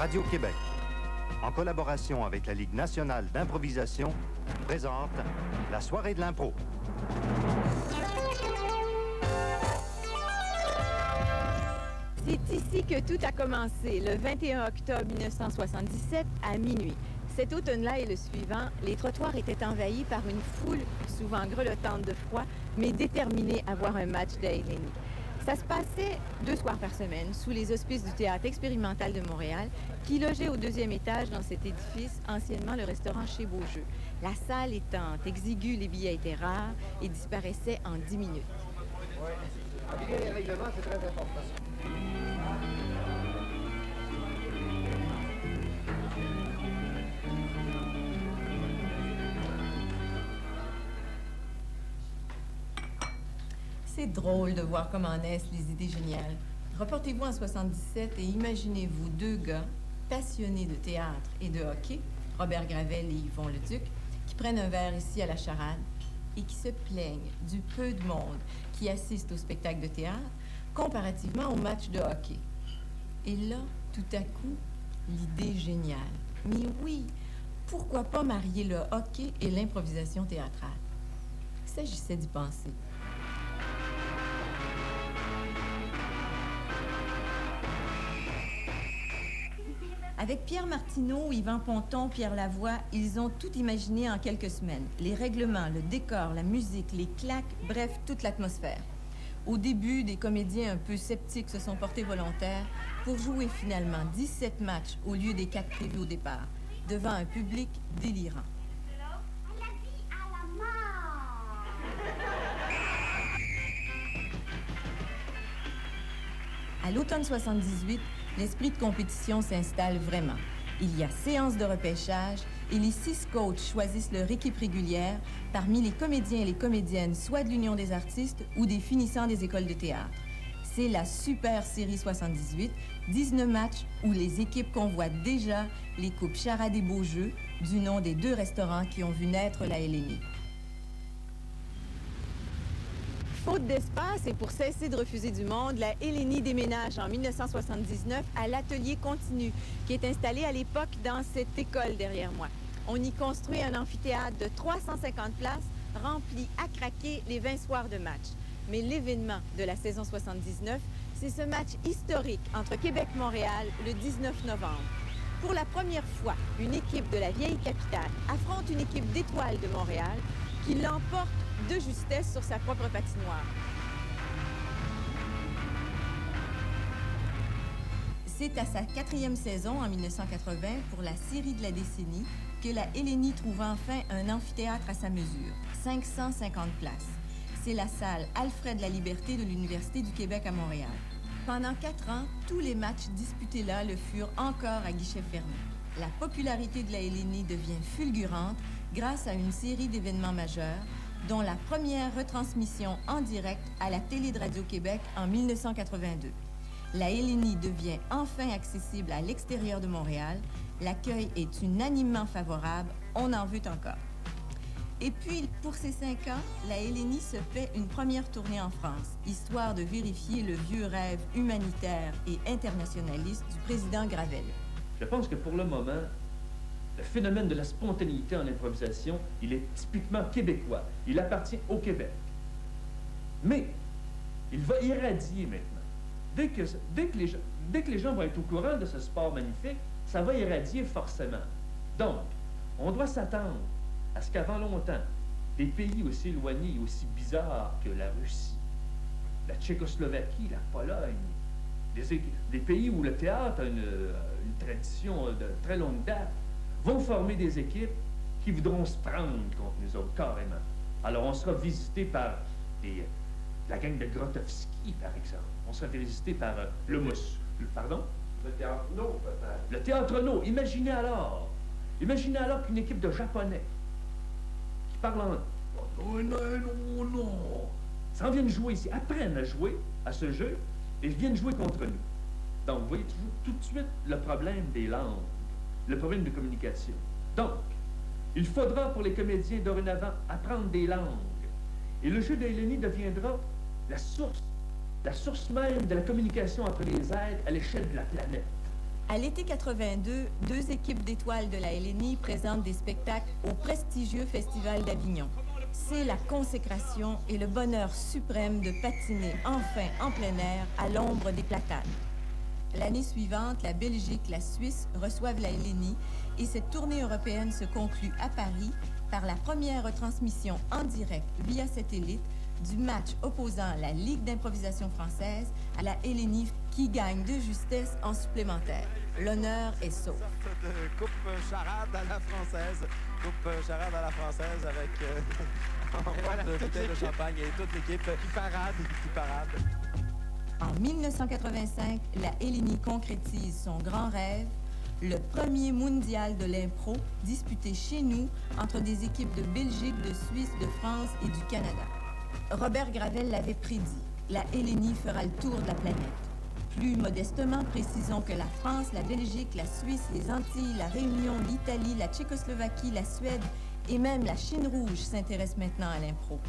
Radio-Québec, en collaboration avec la Ligue nationale d'improvisation, présente la soirée de l'impro. C'est ici que tout a commencé, le 21 octobre 1977 à minuit. Cet automne-là et le suivant, les trottoirs étaient envahis par une foule souvent grelottante de froid, mais déterminée à voir un match d'A-L-N-I. Ça se passait 2 soirs par semaine, sous les auspices du Théâtre expérimental de Montréal, qui logeait au 2e étage dans cet édifice, anciennement le restaurant Chez Beaujeu. La salle étant exiguë, les billets étaient rares et disparaissaient en 10 minutes. Oui. Appliquer les règlements, c'est très important. C'est drôle de voir comment naissent les idées géniales. Reportez-vous en 77 et imaginez-vous 2 gars passionnés de théâtre et de hockey, Robert Gravel et Yvon Leduc, qui prennent un verre ici à la Charade et qui se plaignent du peu de monde qui assiste au spectacle de théâtre comparativement au match de hockey. Et là, tout à coup, l'idée géniale. Mais oui, pourquoi pas marier le hockey et l'improvisation théâtrale? Il s'agissait d'y penser. Avec Pierre Martineau, Yvan Ponton, Pierre Lavoie, ils ont tout imaginé en quelques semaines. Les règlements, le décor, la musique, les claques, bref, toute l'atmosphère. Au début, des comédiens un peu sceptiques se sont portés volontaires pour jouer finalement 17 matchs au lieu des 4 prévus au départ, devant un public délirant. À l'automne 78, l'esprit de compétition s'installe vraiment. Il y a séance de repêchage et les 6 coachs choisissent leur équipe régulière parmi les comédiens et les comédiennes, soit de l'Union des artistes ou des finissants des écoles de théâtre. C'est la super série 78, 19 matchs où les équipes convoitent déjà les coupes Charade et Beaujeu, du nom des 2 restaurants qui ont vu naître la L.N.I. Faute d'espace et pour cesser de refuser du monde, la L.N.I. déménage en 1979 à l'Atelier Continu, qui est installé à l'époque dans cette école derrière moi. On y construit un amphithéâtre de 350 places, rempli à craquer les 20 soirs de match. Mais l'événement de la saison 79, c'est ce match historique entre Québec-Montréal le 19 novembre. Pour la première fois, une équipe de la vieille capitale affronte une équipe d'étoiles de Montréal qui l'emporte de justesse sur sa propre patinoire. C'est à sa 4e saison, en 1980, pour la série de la décennie, que la L.N.I. trouve enfin un amphithéâtre à sa mesure, 550 places. C'est la salle Alfred Laliberté de l'Université du Québec à Montréal. Pendant 4 ans, tous les matchs disputés là le furent encore à guichet fermé. La popularité de la L.N.I. devient fulgurante grâce à une série d'événements majeurs, dont la première retransmission en direct à la télé de Radio-Québec en 1982. La L.N.I. devient enfin accessible à l'extérieur de Montréal. L'accueil est unanimement favorable. On en veut encore. Et puis, pour ces 5 ans, la L.N.I. se fait une première tournée en France, histoire de vérifier le vieux rêve humanitaire et internationaliste du président Gravel. Je pense que pour le moment, le phénomène de la spontanéité en improvisation, il est typiquement québécois. Il appartient au Québec. Mais il va irradier maintenant. Dès que les gens vont être au courant de ce sport magnifique, ça va irradier forcément. Donc, on doit s'attendre à ce qu'avant longtemps, des pays aussi éloignés et aussi bizarres que la Russie, la Tchécoslovaquie, la Pologne, des pays où le théâtre a une tradition de très longue date, vont former des équipes qui voudront se prendre contre nous autres, carrément. Alors, on sera visité par la gang de Grotowski, par exemple. On sera visité par le pardon? Le Théâtre No, peut-être. Le Théâtre No. Imaginez alors qu'une équipe de Japonais qui parlent en... Non. S'en viennent jouer ici, apprennent à jouer à ce jeu et viennent jouer contre nous. Donc, vous voyez tout de suite le problème des langues. Le problème de communication. Donc, il faudra pour les comédiens dorénavant apprendre des langues. Et le jeu de L.N.I. deviendra la source même de la communication entre les êtres à l'échelle de la planète. À l'été 82, 2 équipes d'étoiles de la LNI présentent des spectacles au prestigieux Festival d'Avignon. C'est la consécration et le bonheur suprême de patiner enfin en plein air à l'ombre des platanes. L'année suivante, la Belgique, la Suisse reçoivent la LNI et cette tournée européenne se conclut à Paris par la première retransmission en direct via satellite du match opposant la Ligue d'improvisation française à la LNI qui gagne de justesse en supplémentaire. L'honneur est sauf. Coupe charade à la française. Coupe charade à la française avec en forme de bouteille de champagne et toute l'équipe qui parade. En 1985, la LNI concrétise son grand rêve, le premier mondial de l'impro disputé chez nous entre des équipes de Belgique, de Suisse, de France et du Canada. Robert Gravel l'avait prédit, la LNI fera le tour de la planète. Plus modestement, précisons que la France, la Belgique, la Suisse, les Antilles, la Réunion, l'Italie, la Tchécoslovaquie, la Suède et même la Chine rouge s'intéressent maintenant à l'impro.